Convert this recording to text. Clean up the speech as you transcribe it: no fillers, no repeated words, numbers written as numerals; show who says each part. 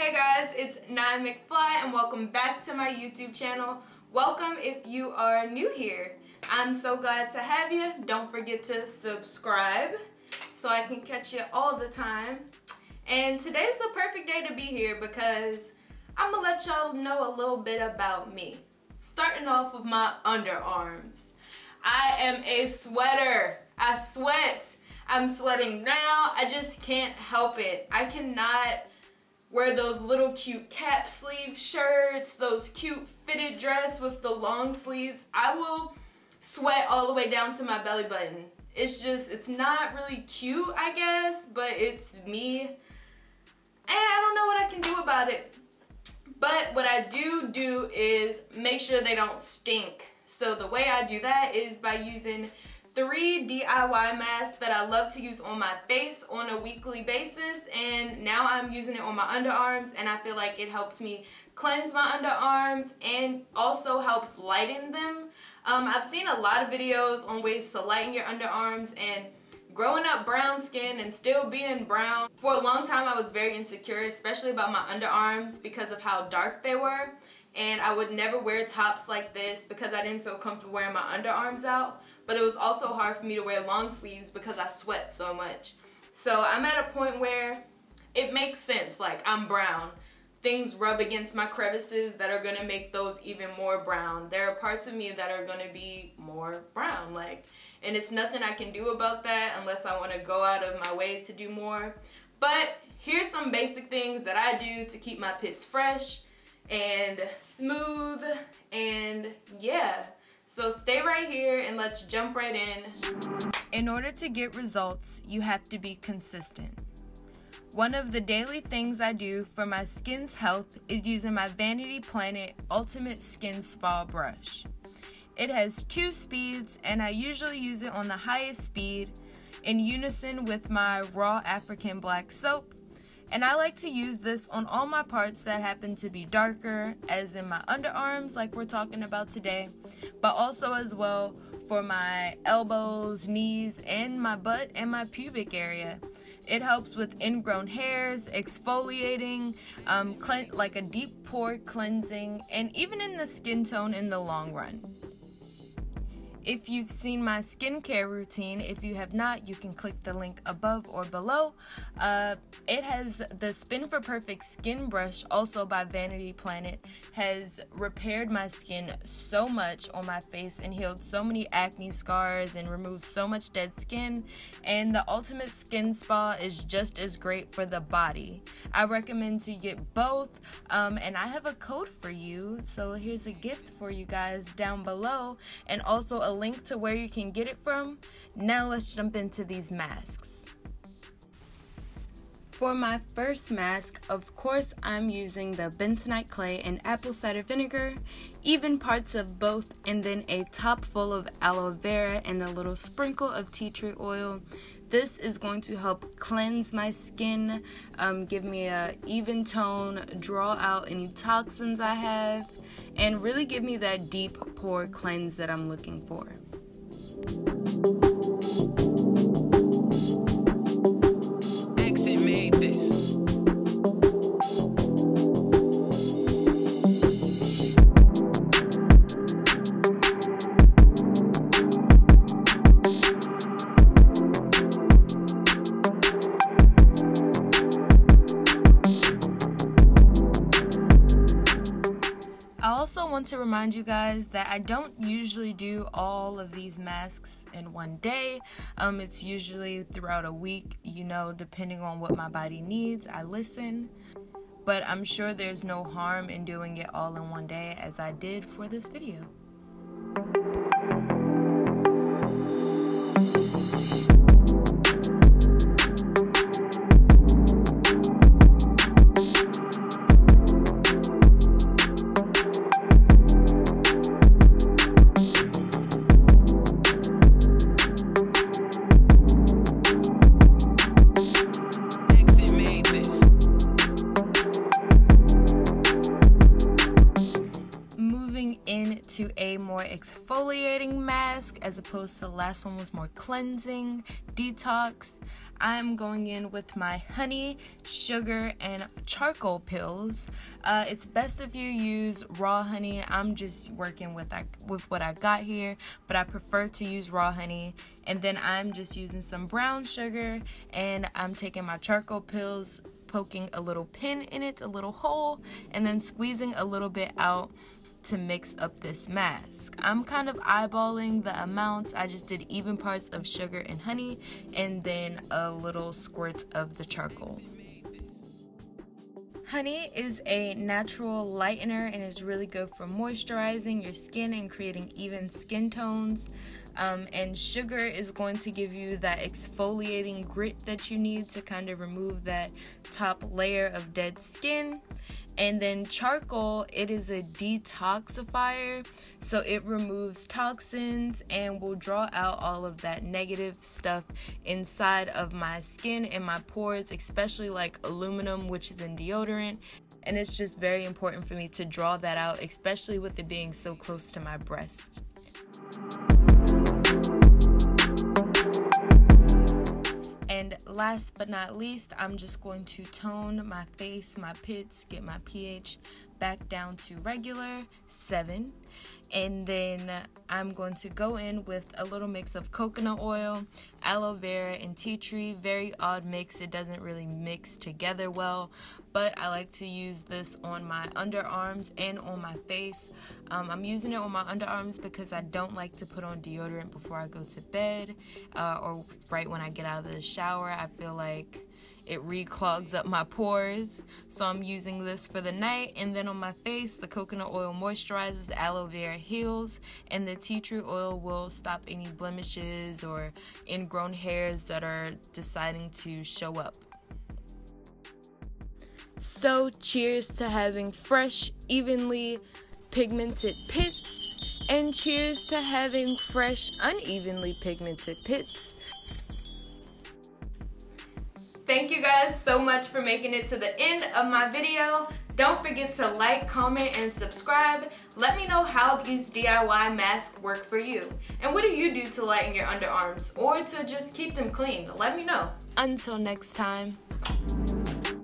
Speaker 1: Hey guys, it's nymcfly and welcome back to my YouTube channel. Welcome if you are new here. I'm so glad to have you. Don't forget to subscribe so I can catch you all the time. And today's the perfect day to be here because I'm gonna let y'all know a little bit about me. Starting off with my underarms. I am a sweater. I sweat. I'm sweating now. I just can't help it. I cannot wear those little cute cap sleeve shirts, those cute fitted dress with the long sleeves. I will sweat all the way down to my belly button. It's not really cute, I guess, but it's me. And I don't know what I can do about it. But what I do is make sure they don't stink. So the way I do that is by using 3 DIY masks that I love to use on my face on a weekly basis, and now I'm using it on my underarms, and I feel like it helps me cleanse my underarms and also helps lighten them. I've seen a lot of videos on ways to lighten your underarms, and growing up brown skin and still being brown, for a long time I was very insecure, especially about my underarms because of how dark they were, and I would never wear tops like this because I didn't feel comfortable wearing my underarms out. But it was also hard for me to wear long sleeves because I sweat so much. So I'm at a point where it makes sense. Like, I'm brown. Things rub against my crevices that are gonna make those even more brown. There are parts of me that are gonna be more brown. And it's nothing I can do about that unless I wanna go out of my way to do more. But here's some basic things that I do to keep my pits fresh and smooth, and yeah. So stay right here and let's jump right in. In order to get results, you have to be consistent. One of the daily things I do for my skin's health is using my Vanity Planet Ultimate Skin Spa brush. It has 2 speeds, and I usually use it on the highest speed in unison with my raw African black soap. And I like to use this on all my parts that happen to be darker, as in my underarms like we're talking about today, but also as well for my elbows, knees, and my butt and my pubic area. It helps with ingrown hairs, exfoliating, like a deep pore cleansing, and even in the skin tone in the long run. If you've seen my skincare routine, if you have not, you can click the link above or below. It has the Spin for Perfect Skin Brush, also by Vanity Planet, has repaired my skin so much on my face and healed so many acne scars and removed so much dead skin. And the Ultimate Skin Spa is just as great for the body. I recommend to get both, and I have a code for you, so here's a gift for you guys down below, and also a link to where you can get it from. Now let's jump into these masks. For my first mask, of course, I'm using the bentonite clay and apple cider vinegar, even parts of both, and then a top full of aloe vera and a little sprinkle of tea tree oil. This is going to help cleanse my skin, give me an even tone, draw out any toxins I have, and really give me that deep pore cleanse that I'm looking for.
Speaker 2: Exit made this.
Speaker 1: I also want to remind you guys that I don't usually do all of these masks in one day. It's usually throughout a week, depending on what my body needs. I listen, but I'm sure there's no harm in doing it all in one day, as I did for this video. into a more exfoliating mask as opposed to the last one was more cleansing, detox. I'm going in with my honey, sugar, and charcoal pills. It's best if you use raw honey. I'm just working with what I got here, but I prefer to use raw honey. And then I'm just using some brown sugar, and I'm taking my charcoal pills, poking a little pin in it, a little hole, and then squeezing a little bit out to mix up this mask. I'm kind of eyeballing the amounts. I just did even parts of sugar and honey and then a little squirt of the charcoal. Honey is a natural lightener and is really good for moisturizing your skin and creating even skin tones. And sugar is going to give you that exfoliating grit that you need to kind of remove that top layer of dead skin. And then charcoal, it is a detoxifier, so it removes toxins and will draw out all of that negative stuff inside of my skin and my pores, especially like aluminum, which is in deodorant. And it's just very important for me to draw that out, especially with it being so close to my breast. And last but not least, I'm just going to tone my face, my pits, get my pH back down to regular 7. And then I'm going to go in with a little mix of coconut oil, aloe vera, and tea tree. Very odd mix. It doesn't really mix together well, but I like to use this on my underarms and on my face. I'm using it on my underarms because I don't like to put on deodorant before I go to bed or right when I get out of the shower. I feel like it reclogs up my pores, so I'm using this for the night. And then on my face, the coconut oil moisturizes, the aloe vera heals, and the tea tree oil will stop any blemishes or ingrown hairs that are deciding to show up. So cheers to having fresh, evenly pigmented pits, and cheers to having fresh, unevenly pigmented pits. Thank you guys so much for making it to the end of my video. Don't forget to like, comment, and subscribe. Let me know how these DIY masks work for you. And what do you do to lighten your underarms or to just keep them clean? Let me know. Until next time.